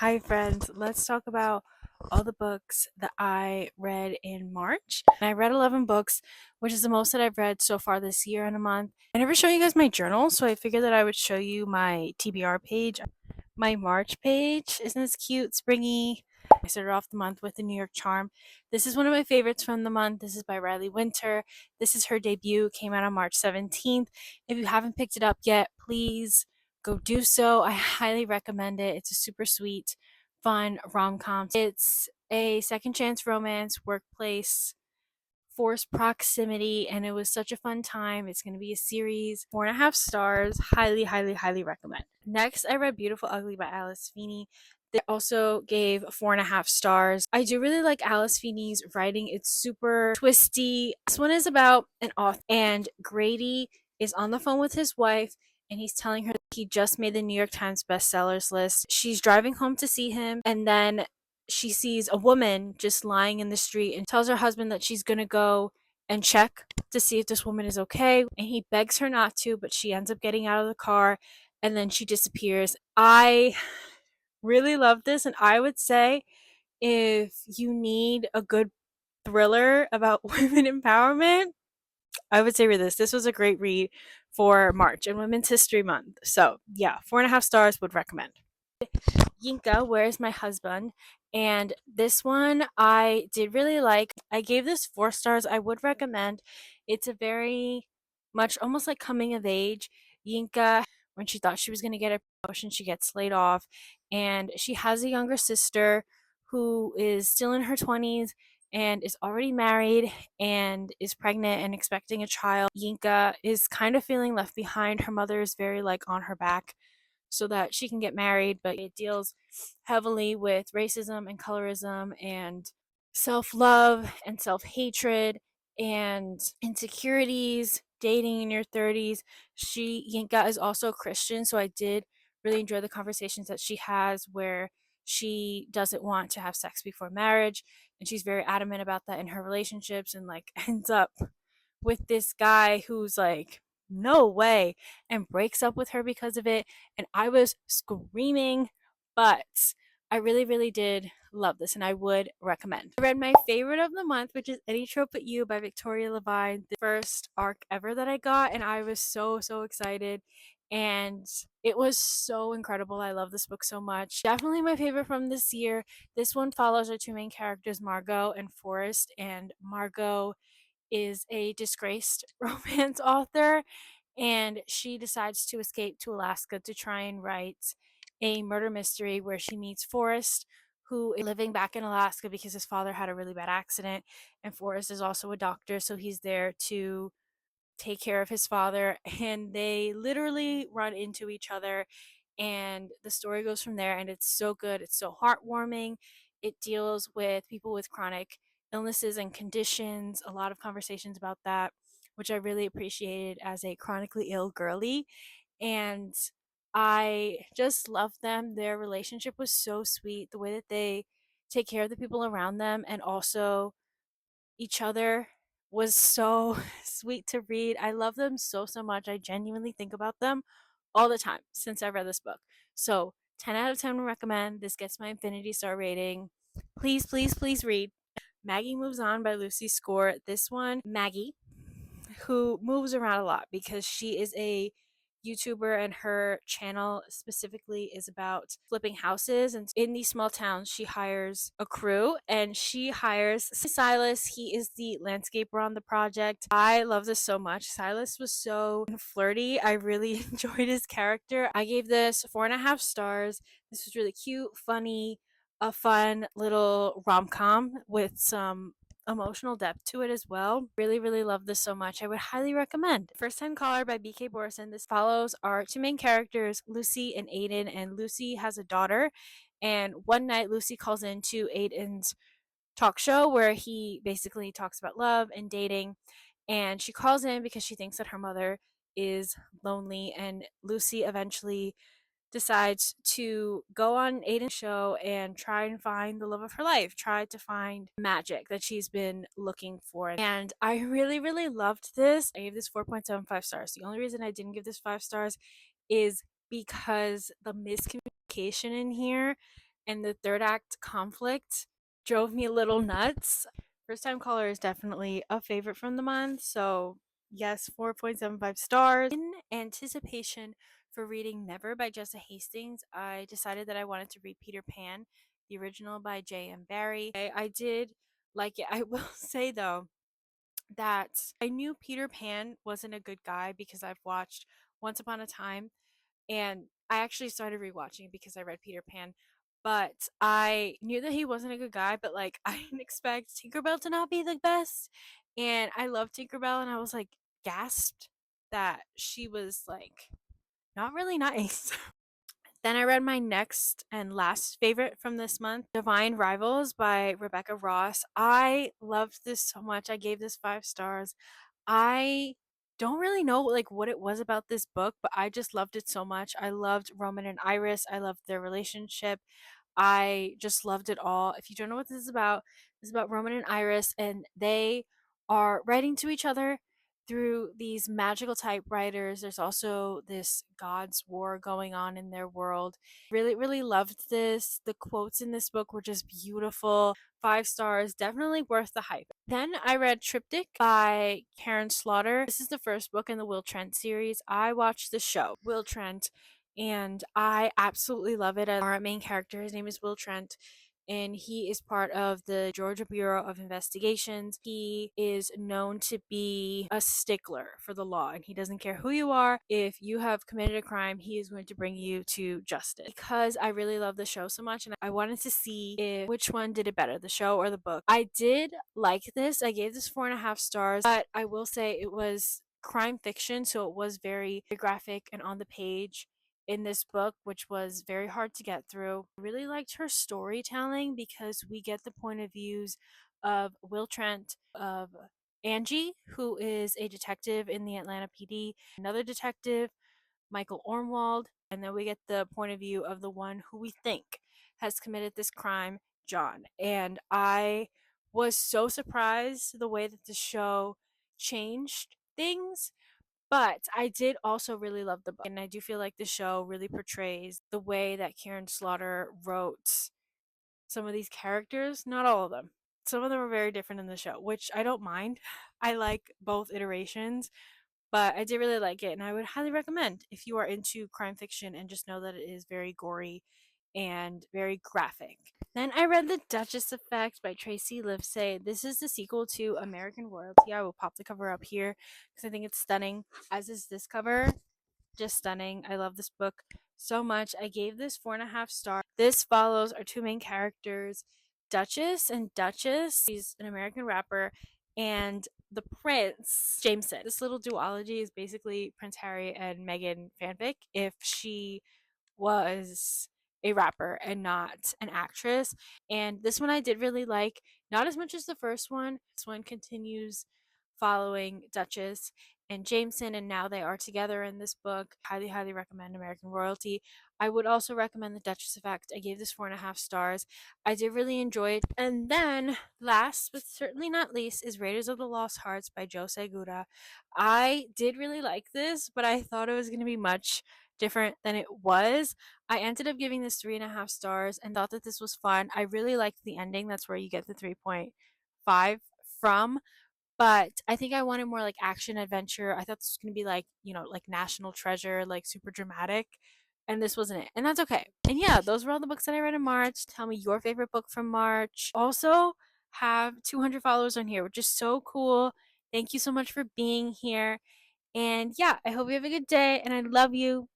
Hi, friends. Let's talk about all the books that I read in March. And I read 11 books, which is the most that I've read so far this year in a month. I never show you guys my journal, so I figured that I would show you my TBR page. My March page. Isn't this cute? Springy. I started off the month with the New York Charm. This is one of my favorites from the month. This is by Riley Winter. This is her debut. Came out on March 17th. If you haven't picked it up yet, please go do so. I highly recommend it. It's a super sweet, fun rom com. It's a second chance romance, workplace, forced proximity, and it was such a fun time. It's going to be a series, 4.5 stars. Highly, highly, highly recommend. Next, I read Beautiful Ugly by Alice Feeney. They also gave 4.5 stars. I do really like Alice Feeney's writing. It's super twisty. This one is about an author, and Grady is on the phone with his wife, and he's telling her that he just made the New York Times bestsellers list. She's driving home to see him, and then she sees a woman just lying in the street and tells her husband that she's gonna go and check to see if this woman is okay. And he begs her not to, but she ends up getting out of the car and then she disappears. I really love this, and I would say if you need a good thriller about women empowerment, I would say read this. This was a great read for March and Women's History Month. So, yeah, 4.5 stars would recommend. Yinka, Where's My Husband? And this one I did really like. I gave this 4 stars. I would recommend. It's a very much almost like coming of age. Yinka, when she thought she was going to get a promotion, she gets laid off. And she has a younger sister who is still in her 20s and is already married and is pregnant and expecting a child. Yinka is kind of feeling left behind. Her mother is very like on her back so that she can get married, but it deals heavily with racism and colorism and self love and self hatred and insecurities, dating in your 30s. Yinka is also a Christian, so I did really enjoy the conversations that she has where she doesn't want to have sex before marriage and she's very adamant about that in her relationships and like ends up with this guy who's like, no way, and breaks up with her because of it. And I was screaming, but I really, really did love this and I would recommend. I read my favorite of the month, which is Any Trope But You by Victoria Levine, the first arc ever that I got, and I was so, so excited. And it was so incredible. I love this book so much. Definitely my favorite from this year. This one follows our two main characters, Margot and Forrest. And Margot is a disgraced romance author, and she decides to escape to Alaska to try and write a murder mystery where she meets Forrest, who is living back in Alaska because his father had a really bad accident. And Forrest is also a doctor, so he's there to take care of his father. And they literally run into each other, and the story goes from there. And it's so good, it's so heartwarming. It deals with people with chronic illnesses and conditions, a lot of conversations about that, which I really appreciated as a chronically ill girly. And I just love them. Their relationship was so sweet, the way that they take care of the people around them and also each other was so sweet to read. I love them so, so much. I genuinely think about them all the time since I read this book. So, 10 out of 10 would recommend. This gets my Infinity Star rating. Please, please, please read Maggie Moves On by Lucy Score. This one, Maggie, who moves around a lot because she is a YouTuber and her channel specifically is about flipping houses. And in these small towns, she hires a crew and she hires Silas. He is the landscaper on the project. I love this so much. Silas was so flirty. I really enjoyed his character. I gave this 4.5 stars. This was really cute, funny, a fun little rom com with some emotional depth to it as well. Really, really love this so much. I would highly recommend. First Time Caller by BK Borison. This follows our two main characters, Lucy and Aiden, and Lucy has a daughter. And one night, Lucy calls into Aiden's talk show where he basically talks about love and dating. And she calls in because she thinks that her mother is lonely. And Lucy eventually decides to go on Aiden's show and try and find the love of her life, try to find magic that she's been looking for. And I really, really loved this. I gave this 4.75 stars. The only reason I didn't give this 5 stars is because the miscommunication in here and the third act conflict drove me a little nuts. First Time Caller is definitely a favorite from the month, so yes, 4.75 stars. In anticipation for reading Never by Jessa Hastings, I decided that I wanted to read Peter Pan, the original by J.M. Barrie. I did like it. I will say though that I knew Peter Pan wasn't a good guy because I've watched Once Upon a Time, and I actually started rewatching it because I read Peter Pan. But I knew that he wasn't a good guy, but like I didn't expect Tinkerbell to not be the best. And I love Tinkerbell, and I was like gasped that she was like not really nice. Then I read my next and last favorite from this month, Divine Rivals by Rebecca Ross. I loved this so much. I gave this 5 stars. I don't really know like what it was about this book, but I just loved it so much. I loved Roman and Iris. I loved their relationship. I just loved it all. If you don't know what this is about Roman and Iris, and they are writing to each other through these magical typewriters. There's also this God's war going on in their world. Really, really loved this. The quotes in this book were just beautiful. 5 stars, definitely worth the hype. Then I read Triptych by Karen Slaughter. This is the first book in the Will Trent series. I watched the show, Will Trent, and I absolutely love it. Our main character, his name is Will Trent, and he is part of the Georgia Bureau of Investigations. He is known to be a stickler for the law, and he doesn't care who you are. If you have committed a crime, he is going to bring you to justice. Because I really love the show so much, and I wanted to see which one did it better, the show or the book. I did like this. I gave this 4.5 stars, but I will say it was crime fiction, so it was very graphic and on the page in this book, which was very hard to get through. I really liked her storytelling because we get the point of views of Will Trent, of Angie, who is a detective in the Atlanta PD, another detective, Michael Ormwald, and then we get the point of view of the one who we think has committed this crime, John. And I was so surprised the way that the show changed things, but I did also really love the book, and I do feel like the show really portrays the way that Karen Slaughter wrote some of these characters. Not all of them. Some of them are very different in the show, which I don't mind. I like both iterations, but I did really like it, and I would highly recommend if you are into crime fiction and just know that it is very gory and very graphic. Then I read The Duchess Effect by Tracy Livesay. This is the sequel to American Royalty. I will pop the cover up here because I think it's stunning, as is this cover. Just stunning. I love this book so much. I gave this 4.5 stars. This follows our two main characters, Duchess and Duchess. She's an American rapper, and the Prince, Jameson. This little duology is basically Prince Harry and Meghan fanfic if she was a rapper and not an actress. And this one I did really like, not as much as the first one. This one continues following Duchess and Jameson, and now they are together in this book. Highly, highly recommend American Royalty. I would also recommend The Duchess Effect. I gave this 4.5 stars. I did really enjoy it. And then, last but certainly not least, is Raiders of the Lost Hearts by Joe Segura. I did really like this, but I thought it was going to be much different than it was. I ended up giving this 3.5 stars and thought that this was fun. I really liked the ending. That's where you get the 3.5 from. But I think I wanted more like action adventure. I thought this was going to be like, like National Treasure, like super dramatic. And this wasn't it. And that's okay. And yeah, those were all the books that I read in March. Tell me your favorite book from March. Also, have 200 followers on here, which is so cool. Thank you so much for being here. And yeah, I hope you have a good day, and I love you.